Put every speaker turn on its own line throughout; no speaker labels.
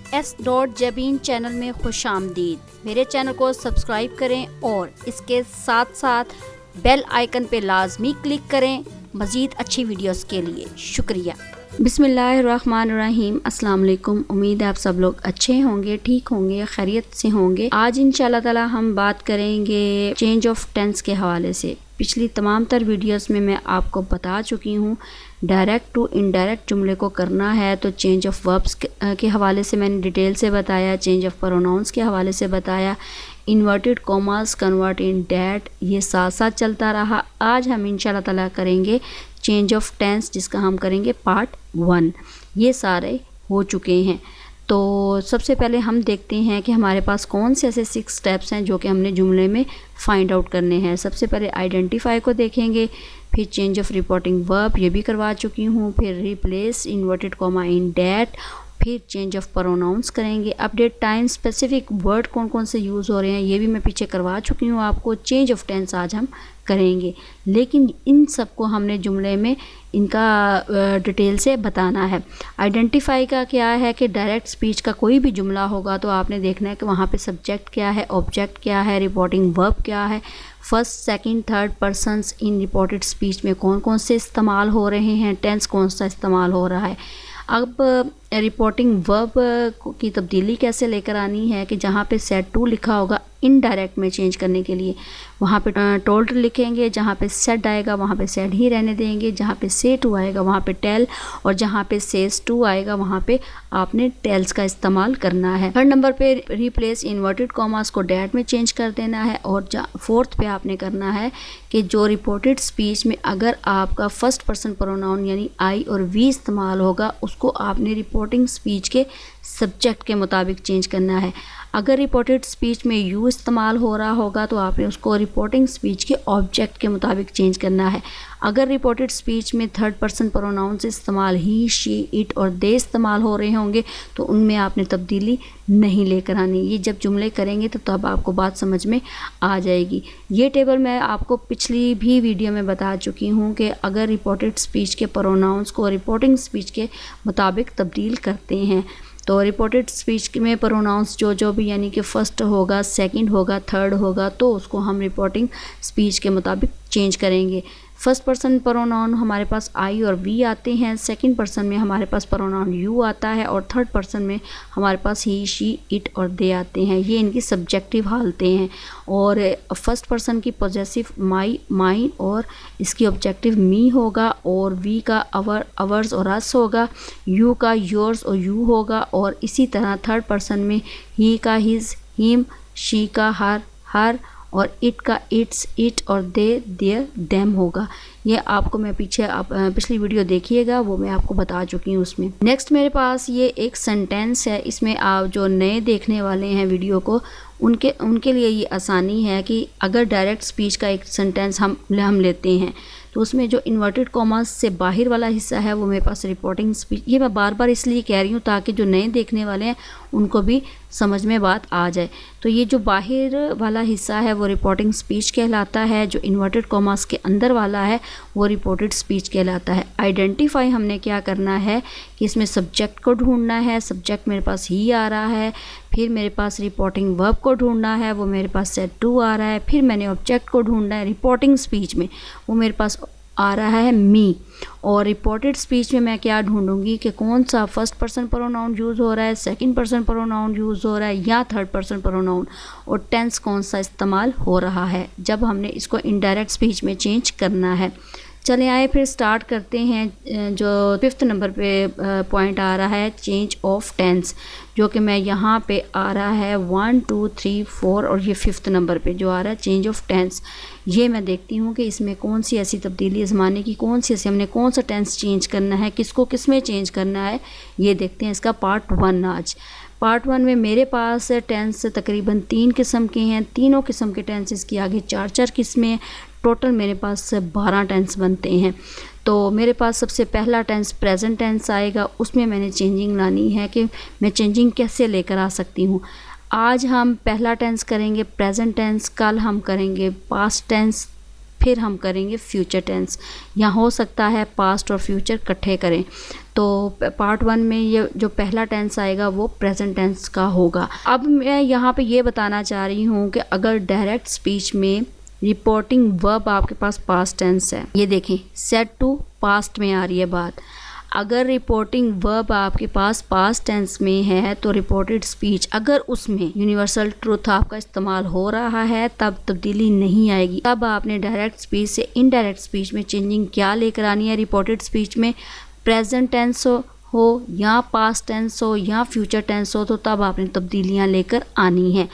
S.Jabin channel में खुशामदीद। मेरे channel को सब्सक्राइब करें और इसके साथ साथ बेल आइकन पे लाजमी क्लिक करें मज़ीद अच्छी वीडियोस के लिए। शुक्रिया। बिस्मिल्लाहिर्रहमानिर्रहीम। अस्सलाम वालेकुम। उम्मीद है आप सब लोग अच्छे होंगे, ठीक होंगे, खैरियत से होंगे। आज इंशाल्लाह ताला हम बात करेंगे चेंज ऑफ टेंस के हवाले से। पिछली तमाम तर वीडियोस में मैं आपको बता चुकी हूँ डायरेक्ट टू इनडायरेक्ट जुमले को करना है तो चेंज ऑफ वर्ब्स के हवाले से मैंने डिटेल से बताया, चेंज ऑफ प्रोनाउंस के हवाले से बताया, inverted commas convert in that, ये साथ साथ चलता रहा। आज हम इंशाल्लाह ताला करेंगे चेंज ऑफ टेंस, जिसका हम करेंगे पार्ट 1। ये सारे हो चुके हैं। तो सबसे पहले हम देखते हैं कि हमारे पास कौन से ऐसे 6 स्टेप्स हैं जो कि हमने जुमले में फाइंड आउट करने हैं। सबसे पहले आइडेंटिफाई को देखेंगे, फिर चेंज ऑफ रिपोर्टिंग वर्ब, ये भी करवा चुकी हूँ, फिर replace inverted comma in that, फिर चेंज ऑफ प्रोनाउंस करेंगे, अपडेट टाइम स्पेसिफिक वर्ड कौन कौन से यूज़ हो रहे हैं ये भी मैं पीछे करवा चुकी हूँ आपको। चेंज ऑफ टेंस आज हम करेंगे, लेकिन इन सब को हमने जुमले में इनका डिटेल से बताना है। आइडेंटिफाई का क्या है कि डायरेक्ट स्पीच का कोई भी जुमला होगा तो आपने देखना है कि वहाँ पे सब्जेक्ट क्या है, ऑब्जेक्ट क्या है, रिपोर्टिंग वर्ब क्या है, फर्स्ट सेकंड थर्ड पर्सन्स इन रिपोर्टेड स्पीच में कौन कौन से इस्तेमाल हो रहे हैं, टेंस कौन सा इस्तेमाल हो रहा है। अब रिपोर्टिंग वर्ब की तब्दीली कैसे लेकर आनी है कि जहाँ पे सेड टू लिखा होगा इनडायरेक्ट में चेंज करने के लिए वहाँ पे टोल्ड लिखेंगे, जहाँ पे सेड आएगा वहाँ पे सेड ही रहने देंगे, जहाँ पे से टू आएगा वहाँ पे टेल, और जहाँ पे सेस टू आएगा वहाँ पे आपने टेल्स का इस्तेमाल करना है। थर्ड नंबर पे रिप्लेस इन्वर्टेड कॉमास को डैट में चेंज कर देना है। और फोर्थ पे आपने करना है कि जो रिपोर्टेड स्पीच में अगर आपका फर्स्ट पर्सन प्रोनाउन यानी आई और वी इस्तेमाल होगा उसको आपने रिपोर्टिंग स्पीच के सब्जेक्ट के मुताबिक चेंज करना है। अगर रिपोर्टेड स्पीच में यू इस्तेमाल हो रहा होगा तो आपने उसको रिपोर्टिंग स्पीच के ऑब्जेक्ट के मुताबिक चेंज करना है। अगर रिपोर्टेड स्पीच में थर्ड पर्सन प्रोनाउंस इस्तेमाल ही, शी, इट और दे इस्तेमाल हो रहे होंगे तो उनमें आपने तब्दीली नहीं लेकर आनी। ये जब जुमले करेंगे तो तब आपको बात समझ में आ जाएगी। ये टेबल मैं आपको पिछली भी वीडियो में बता चुकी हूँ कि अगर रिपोर्टेड स्पीच के प्रोनाउंस को रिपोर्टिंग स्पीच के मुताबिक तब्दील करते हैं तो रिपोर्टेड स्पीच में प्रोनाउंस जो भी यानी कि फ़र्स्ट होगा, सेकंड होगा, थर्ड होगा तो उसको हम रिपोर्टिंग स्पीच के मुताबिक चेंज करेंगे। फर्स्ट पर्सन प्रोनाउन हमारे पास आई और वी आते हैं, सेकंड पर्सन में हमारे पास प्रोनाउन यू आता है और थर्ड पर्सन में हमारे पास ही, शी, इट और दे आते हैं। ये इनकी सब्जेक्टिव हालतें हैं। और फर्स्ट पर्सन की पॉजेसिव माई, माइन और इसकी ऑब्जेक्टिव मी होगा, और वी का अवर, अवर्स और अस होगा, यू का योर्स और यू होगा, और इसी तरह थर्ड पर्सन में ही का हिज, हिम, शी का हर, हर, और इट का इट्स, इट और दे, देयर, देम होगा। ये आपको मैं पीछे आप पिछली वीडियो देखिएगा, वो मैं आपको बता चुकी हूँ उसमें। नेक्स्ट मेरे पास ये एक सेंटेंस है, इसमें आप जो नए देखने वाले हैं वीडियो को उनके लिए ये आसानी है कि अगर डायरेक्ट स्पीच का एक सेंटेंस हम लेते हैं तो उसमें जो इन्वर्टेड कॉमास से बाहर वाला हिस्सा है वो मेरे पास रिपोर्टिंग स्पीच। ये मैं बार बार इसलिए कह रही हूँ ताकि जो नए देखने वाले हैं उनको भी समझ में बात आ जाए। तो ये जो बाहर वाला हिस्सा है वो रिपोर्टिंग स्पीच कहलाता है, जो इन्वर्टेड कॉमास के अंदर वाला है वो रिपोर्टेड स्पीच कहलाता है। आइडेंटिफाई हमने क्या करना है कि इसमें सब्जेक्ट को ढूंढना है, सब्जेक्ट मेरे पास ही आ रहा है, फिर मेरे पास रिपोर्टिंग वर्ब को ढूंढना है, वो मेरे पास सेड टू आ रहा है, फिर मैंने ऑब्जेक्ट को ढूंढना है रिपोर्टिंग स्पीच में, वो मेरे पास आ रहा है मी। और रिपोर्टेड स्पीच में मैं क्या ढूंढूंगी कि कौन सा फर्स्ट पर्सन प्रोनाउन यूज़ हो रहा है, सेकंड पर्सन प्रोनाउन यूज़ हो रहा है या थर्ड पर्सन प्रोनाउन, और टेंस कौन सा इस्तेमाल हो रहा है जब हमने इसको इनडायरेक्ट स्पीच में चेंज करना है। चले आए फिर स्टार्ट करते हैं। जो 5th नंबर पे पॉइंट आ रहा है चेंज ऑफ टेंस, जो कि मैं यहाँ पे आ रहा है 1 2 3 4 और ये 5th नंबर पे जो आ रहा है चेंज ऑफ टेंस। ये मैं देखती हूँ कि इसमें कौन सी ऐसी तब्दीली ज़माने की, कौन सी ऐसी हमने कौन सा टेंस चेंज करना है, किसको किस में चेंज करना है, ये देखते हैं इसका पार्ट 1 आज। पार्ट 1 में मेरे पास टेंस तकरीबन 3 किस्म के हैं, तीनों किस्म के टेंसेस की आगे 4-4 किस्में हैं, टोटल मेरे पास 12 टेंस बनते हैं। तो मेरे पास सबसे पहला टेंस प्रेजेंट टेंस आएगा, उसमें मैंने चेंजिंग लानी है कि मैं चेंजिंग कैसे लेकर आ सकती हूँ। आज हम पहला टेंस करेंगे प्रेजेंट टेंस, कल हम करेंगे पास्ट टेंस, फिर हम करेंगे फ्यूचर टेंस, या हो सकता है पास्ट और फ्यूचर इकट्ठे करें। तो पार्ट 1 में ये जो पहला टेंस आएगा वो प्रेजेंट टेंस का होगा। अब मैं यहाँ पे ये बताना चाह रही हूँ कि अगर डायरेक्ट स्पीच में रिपोर्टिंग वर्ब आपके पास पास्ट टेंस है, ये देखें सेड टू पास्ट में आ रही है बात। अगर रिपोर्टिंग वर्ब आपके पास पास्ट टेंस में है तो रिपोर्टेड स्पीच अगर उसमें यूनिवर्सल ट्रूथ आपका इस्तेमाल हो रहा है तब तब्दीली नहीं आएगी। तब आपने डायरेक्ट स्पीच से इनडायरेक्ट स्पीच में चेंजिंग क्या लेकर आनी है। रिपोर्टेड स्पीच में प्रेजेंट टेंस हो या पास्ट टेंस हो या फ्यूचर टेंस हो तो तब आपने तब्दीलियाँ लेकर आनी है।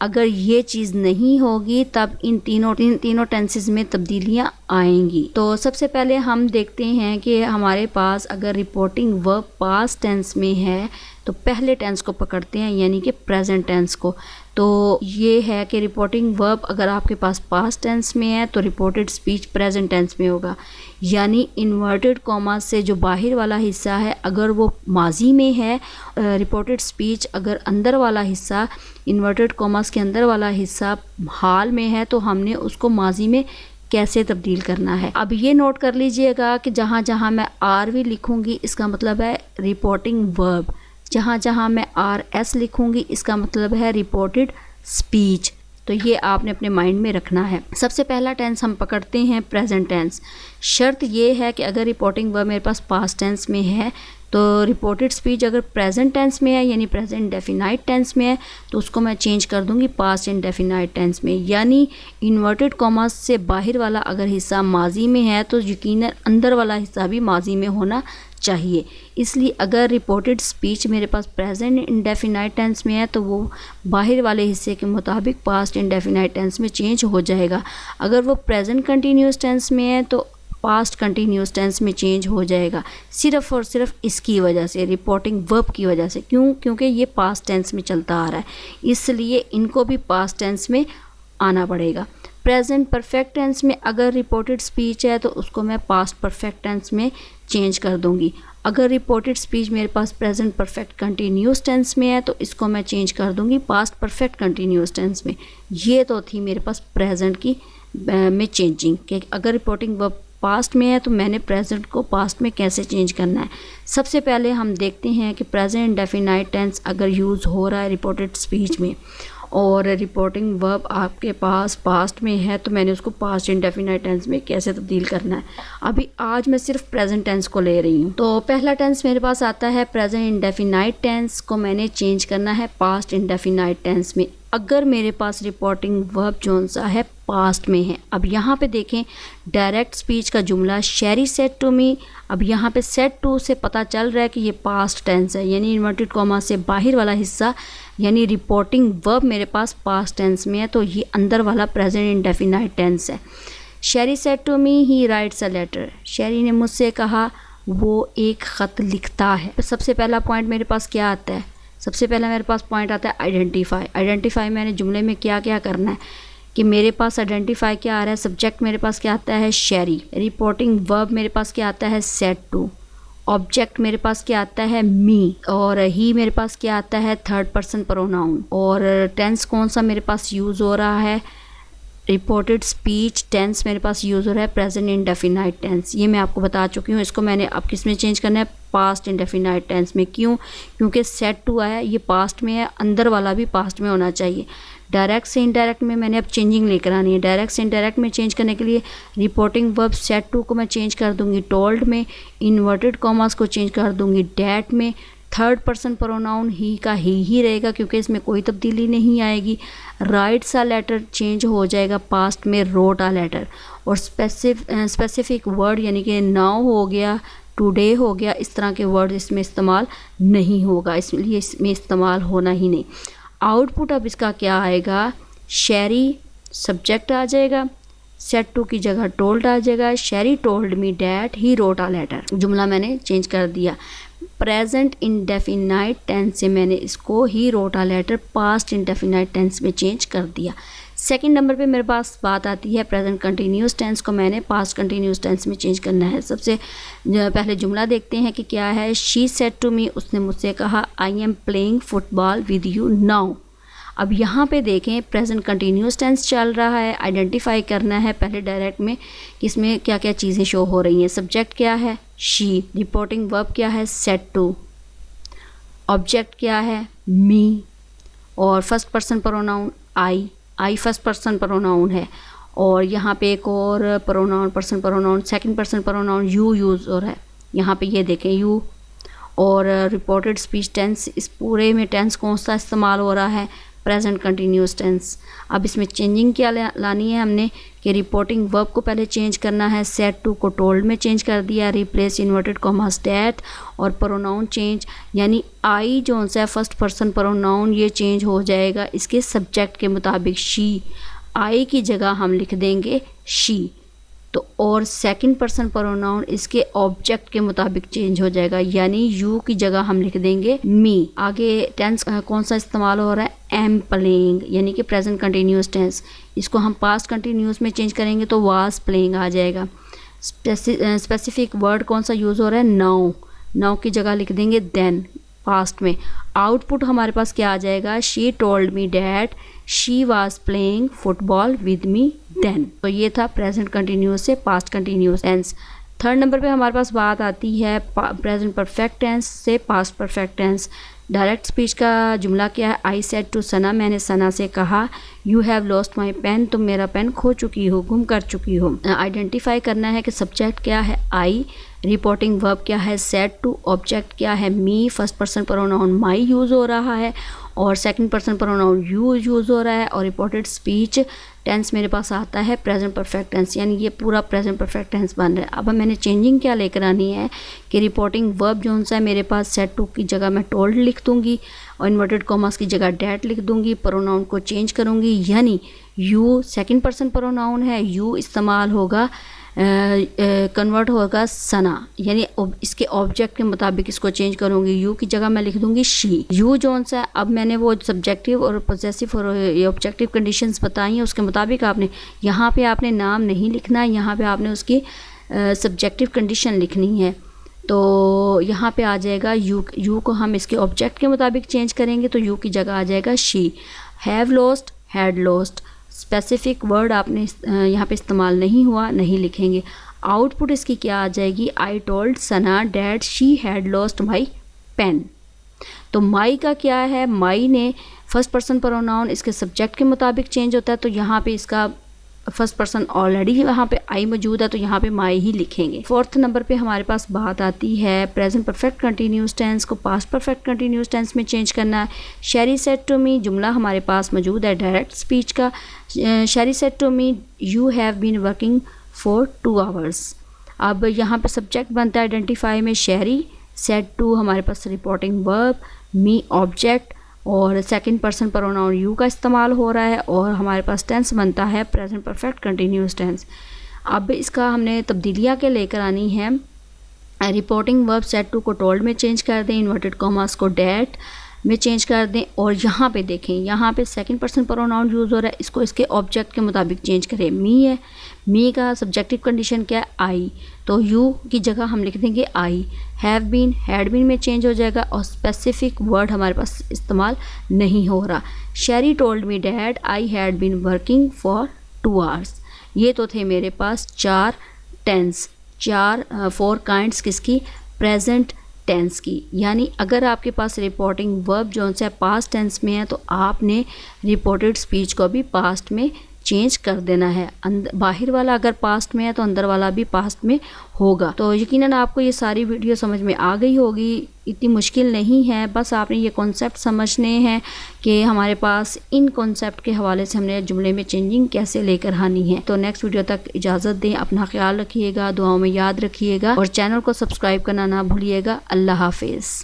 अगर ये चीज़ नहीं होगी तब इन तीनों टेंसेस में तब्दीलियाँ आएंगी। तो सबसे पहले हम देखते हैं कि हमारे पास अगर रिपोर्टिंग वर्ब पास्ट टेंस में है तो पहले टेंस को पकड़ते हैं यानी कि प्रेजेंट टेंस को। तो ये है कि रिपोर्टिंग वर्ब अगर आपके पास पास्ट टेंस में है तो रिपोर्टेड स्पीच प्रेजेंट टेंस में होगा, यानी इन्वर्टेड कॉमा से जो बाहर वाला हिस्सा है अगर वो माजी में है, रिपोर्टेड स्पीच अगर अंदर वाला हिस्सा इन्वर्टेड कॉमास के अंदर वाला हिस्सा हाल में है तो हमने उसको माजी में कैसे तब्दील करना है। अब ये नोट कर लीजिएगा कि जहाँ जहाँ मैं आर वी लिखूँगी इसका मतलब है रिपोर्टिंग वर्ब, जहाँ जहाँ मैं आर एस लिखूँगी इसका मतलब है रिपोर्टेड स्पीच। तो ये आपने अपने माइंड में रखना है। सबसे पहला टेंस हम पकड़ते हैं प्रेजेंट टेंस। शर्त ये है कि अगर रिपोर्टिंग वर्ब मेरे पास पास्ट टेंस में है तो रिपोर्टेड स्पीच अगर प्रेजेंट टेंस में है यानी प्रेजेंट इंडेफिनाइट टेंस में है तो उसको मैं चेंज कर दूंगी पास्ट इंडेफिनाइट टेंस में, यानी इन्वर्टेड कॉमास से बाहर वाला अगर हिस्सा माजी में है तो यकीनन अंदर वाला हिस्सा भी माजी में होना चाहिए। इसलिए अगर रिपोर्टेड स्पीच मेरे पास प्रेजेंट इंडेफिनाइट टेंस में है तो वो बाहर वाले हिस्से के मुताबिक पास्ट इंडेफिनाइट टेंस में चेंज हो जाएगा। अगर वो प्रेजेंट कंटिन्यूस टेंस में है तो पास्ट कंटिन्यूस टेंस में चेंज हो जाएगा, सिर्फ और सिर्फ इसकी वजह से, रिपोर्टिंग वर्ब की वजह से। क्योंकि ये पास्ट टेंस में चलता आ रहा है, इसलिए इनको भी पास्ट टेंस में आना पड़ेगा। प्रेजेंट परफेक्ट टेंस में अगर रिपोर्टेड स्पीच है तो उसको मैं पास्ट परफेक्ट टेंस में चेंज कर दूंगी। अगर रिपोर्टेड स्पीच मेरे पास प्रेजेंट परफेक्ट कंटिन्यूस टेंस में है तो इसको मैं चेंज कर दूंगी पास्ट परफेक्ट कंटिन्यूस टेंस में। ये तो थी मेरे पास प्रेजेंट की में चेंजिंग कि अगर रिपोर्टिंग वर्ब पास्ट में है तो मैंने प्रेजेंट को पास्ट में कैसे चेंज करना है। सबसे पहले हम देखते हैं कि प्रेजेंट इंडेफिनाइट टेंस अगर यूज़ हो रहा है रिपोर्टेड स्पीच में और रिपोर्टिंग वर्ब आपके पास पास्ट में है तो मैंने उसको पास्ट इंडेफिनाइट टेंस में कैसे तब्दील करना है। अभी आज मैं सिर्फ प्रेजेंट टेंस को ले रही हूँ। तो पहला टेंस मेरे पास आता है प्रेजेंट इंडेफिनाइट टेंस को मैंने चेंज करना है पास्ट इंडेफिनाइट टेंस में अगर मेरे पास रिपोर्टिंग वर्ब जोन सा है पास्ट में है। अब यहाँ पे देखें डायरेक्ट स्पीच का जुमला शेरी सेड टू मी, अब यहाँ पे सेड टू से पता चल रहा है कि ये पास्ट टेंस है, यानी इन्वर्टेड कॉमा से बाहर वाला हिस्सा यानी रिपोर्टिंग वर्ब मेरे पास पास्ट टेंस में है तो ये अंदर वाला प्रेजेंट इंडेफिनाइट टेंस है। Sherry said to me he writes a letter, Sherry ने मुझसे कहा वो एक ख़त लिखता है। सबसे पहला पॉइंट मेरे पास क्या आता है, सबसे पहला मेरे पास पॉइंट आता है आइडेंटिफाई। आइडेंटिफाई मैंने जुमले में क्या क्या करना है कि मेरे पास आइडेंटिफाई क्या आ रहा है, सब्जेक्ट मेरे पास क्या आता है शेरी, रिपोर्टिंग वर्ब मेरे पास क्या आता है सेड टू, ऑब्जेक्ट मेरे पास क्या आता है मी, और ही मेरे पास क्या आता है थर्ड पर्सन प्रोनाउन, और टेंस कौन सा मेरे पास यूज़ हो रहा है रिपोर्टेड स्पीच टेंस मेरे पास यूज़ हो रहा है प्रेजेंट इंडेफिनाइट टेंस। ये मैं आपको बता चुकी हूँ। इसको मैंने अब किस में चेंज करना है पास्ट इंडेफिनाइट टेंस में। क्यों? क्योंकि सेड टू आया ये पास्ट में है, अंदर वाला भी पास्ट में होना चाहिए। डायरेक्ट से इनडायरेक्ट में मैंने अब चेंजिंग लेकर आनी है। डायरेक्ट से इनडायरेक्ट में चेंज करने के लिए रिपोर्टिंग वर्ब सेड टू को मैं चेंज कर दूंगी टोल्ड में, इन्वर्टेड कॉमास को चेंज कर दूंगी डैट में, थर्ड पर्सन प्रोनाउन ही का ही रहेगा क्योंकि इसमें कोई तब्दीली नहीं आएगी। राइट्स आ लेटर चेंज हो जाएगा पास्ट में रोट आ लेटर, और स्पेसिफिक वर्ड यानी कि नाउ हो गया टुडे हो गया, इस तरह के वर्ड इसमें इस्तेमाल नहीं होगा, इसलिए इसमें इस्तेमाल होना ही नहीं। आउटपुट अब इसका क्या आएगा, शेरी सब्जेक्ट आ जाएगा, सेड टू की जगह टोल्ड आ जाएगा, Sherry told me that he wrote a letter. जुमला मैंने चेंज कर दिया। प्रेजेंट इंडेफिनाइट टेंस से मैंने इसको he wrote a letter past indefinite tense में चेंज कर दिया। सेकंड नंबर पे मेरे पास बात आती है प्रेजेंट कंटिन्यूस टेंस को मैंने पास्ट कंटिन्यूस टेंस में चेंज करना है। सबसे पहले जुमला देखते हैं कि क्या है। शी सेड टू मी, उसने मुझसे कहा, I am playing football with you now. अब यहाँ पे देखें प्रेजेंट कंटिन्यूस टेंस चल रहा है, आइडेंटिफाई करना है पहले डायरेक्ट में कि इसमें क्या क्या चीज़ें शो हो रही हैं। सब्जेक्ट क्या है, शी। रिपोर्टिंग वर्ब क्या है, सेड टू। ऑब्जेक्ट क्या है, मी। और फर्स्ट पर्सन प्रोनाउन आई फर्स्ट पर्सन प्रोनाउन है। और यहाँ पे एक और pronoun, person pronoun, second person pronoun you use हो रहा है। यहाँ पे ये देखें यू। और रिपोर्टेड स्पीच टेंस, इस पूरे में टेंस कौन सा इस्तेमाल हो रहा है, प्रेजेंट कंटिन्यूस टेंस। अब इसमें चेंजिंग क्या लानी है हमने कि रिपोर्टिंग वर्ब को पहले चेंज करना है, सेड टू को टोल्ड में चेंज कर दिया, रिप्लेस इन्वर्टेड कॉमास दैट। और प्रोनाउन चेंज यानी आई जो सा फर्स्ट पर्सन प्रोनाउन ये चेंज हो जाएगा इसके सब्जेक्ट के मुताबिक, शी। आई की जगह हम लिख देंगे शी। तो और सेकंड पर्सन प्रोनाउन इसके ऑब्जेक्ट के मुताबिक चेंज हो जाएगा, यानी यू की जगह हम लिख देंगे मी। आगे टेंस कौन सा इस्तेमाल हो रहा है, एम प्लेइंग, यानी कि प्रेजेंट कंटिन्यूस टेंस। इसको हम पास्ट कंटिन्यूस में चेंज करेंगे तो वाज प्लेइंग आ जाएगा। स्पेसिफिक वर्ड कौन सा यूज़ हो रहा है, नाउ। नाउ की जगह लिख देंगे देन पास्ट में। आउटपुट हमारे पास क्या आ जाएगा, she told me that she was playing football with me then. तो ये था प्रेजेंट कंटिन्यूस से past continuous tense. Third number पे हमारे पास बात आती है प्रेजेंट परफेक्ट टेंस से past perfect tense. Direct speech का जुमला क्या है, आई सेड टू सना, मैंने सना से कहा, you have lost my pen, तुम मेरा पेन खो चुकी हो, गुम कर चुकी हो। आइडेंटिफाई करना है कि सब्जेक्ट क्या है आई, रिपोर्टिंग वर्ब क्या है सेड टू, ऑब्जेक्ट क्या है मी, फर्स्ट पर्सन प्रोनाउन माई यूज़ हो रहा है और second person pronoun you use हो रहा है। और रिपोर्टेड स्पीच टेंस मेरे पास आता है प्रेजेंट परफेक्ट टेंस, यानी ये पूरा प्रेजेंट परफेक्ट टेंस बन रहा है। अब मैंने चेंजिंग क्या लेकर आनी है कि रिपोर्टिंग वर्ब जो सा है मेरे पास सेड टू की जगह मैं टोल्ड लिख दूंगी और इन्वर्टेड कॉमास की जगह डैट लिख दूंगी। प्रोनाउन को चेंज करूंगी, यानी यू सेकंड पर्सन प्रोनाउन है, यू इस्तेमाल होगा, कन्वर्ट होगा सना, यानी इसके ऑब्जेक्ट के मुताबिक इसको चेंज करूंगी। यू की जगह मैं लिख दूंगी शी। यू जोन सा अब मैंने वो सब्जेक्टिव और पोजेसिव और ऑब्जेक्टिव कंडीशंस बताई हैं, उसके मुताबिक आपने यहाँ पे आपने नाम नहीं लिखना, यहाँ पे आपने उसकी सब्जेक्टिव कंडीशन लिखनी है। तो यहाँ पे आ जाएगा यू को हम इसके ऑब्जेक्ट के मुताबिक चेंज करेंगे तो यू की जगह आ जाएगा she. Have lost, had lost. Specific word आपने यहाँ पे इस्तेमाल नहीं हुआ, नहीं लिखेंगे। आउटपुट इसकी क्या आ जाएगी, I told Sana that she had lost my pen. तो माई का क्या है, माई ने फर्स्ट पर्सन प्रोनाउन इसके सब्जेक्ट के मुताबिक चेंज होता है, तो यहाँ पे इसका फर्स्ट पर्सन ऑलरेडी यहाँ पे आई मौजूद है तो यहाँ पे माई ही लिखेंगे। फोर्थ नंबर पे हमारे पास बात आती है प्रेजेंट परफेक्ट कंटिन्यूस टेंस को पास्ट परफेक्ट कंटिन्यूस टेंस में चेंज करना है। शेरी सेड टू मी जुमला हमारे पास मौजूद है डायरेक्ट स्पीच का। Sherry said to me you have been working for 2 hours। अब यहाँ पे सब्जेक्ट बनता है आइडेंटिफाई में शेरी, सेड टू हमारे पास रिपोर्टिंग वर्ब, मी ऑब्जेक्ट और सेकंड पर्सन प्रोनाउन यू का इस्तेमाल हो रहा है और हमारे पास टेंस बनता है प्रेजेंट परफेक्ट कंटिन्यूस टेंस। अब इसका हमने तब्दीलियाँ के लेकर आनी है। रिपोर्टिंग वर्ब सेड टू को टोल्ड में चेंज कर दें, इन्वर्टेड कॉमास को डैट में चेंज कर दें और यहाँ पे देखें यहाँ पे सेकंड पर्सन प्रोनाउन यूज़ हो रहा है, इसको इसके ऑब्जेक्ट के मुताबिक चेंज करें। मी है, मी का सब्जेक्टिव कंडीशन क्या है आई, तो यू की जगह हम लिख देंगे आई। हैव बीन, हैड बीन में चेंज हो जाएगा और स्पेसिफिक वर्ड हमारे पास इस्तेमाल नहीं हो रहा। Sherry told me that I had been working for 2 hours। ये तो थे मेरे पास 4 टेंस, 4 काइंड्स किसकी, प्रेजेंट टेंस की। यानी अगर आपके पास रिपोर्टिंग वर्ब जो है पास्ट टेंस में है तो आपने रिपोर्टेड स्पीच को भी पास्ट में चेंज कर देना है। बाहर वाला अगर पास्ट में है तो अंदर वाला भी पास्ट में होगा। तो यकीनन आपको ये सारी वीडियो समझ में आ गई होगी, इतनी मुश्किल नहीं है, बस आपने ये कॉन्सेप्ट समझने हैं कि हमारे पास इन कॉन्सेप्ट के हवाले से हमने जुमले में चेंजिंग कैसे लेकर आनी है। तो नेक्स्ट वीडियो तक इजाज़त दें, अपना ख्याल रखिएगा, दुआओं में याद रखिएगा और चैनल को सब्सक्राइब करना ना भूलिएगा। अल्लाह हाफिज़।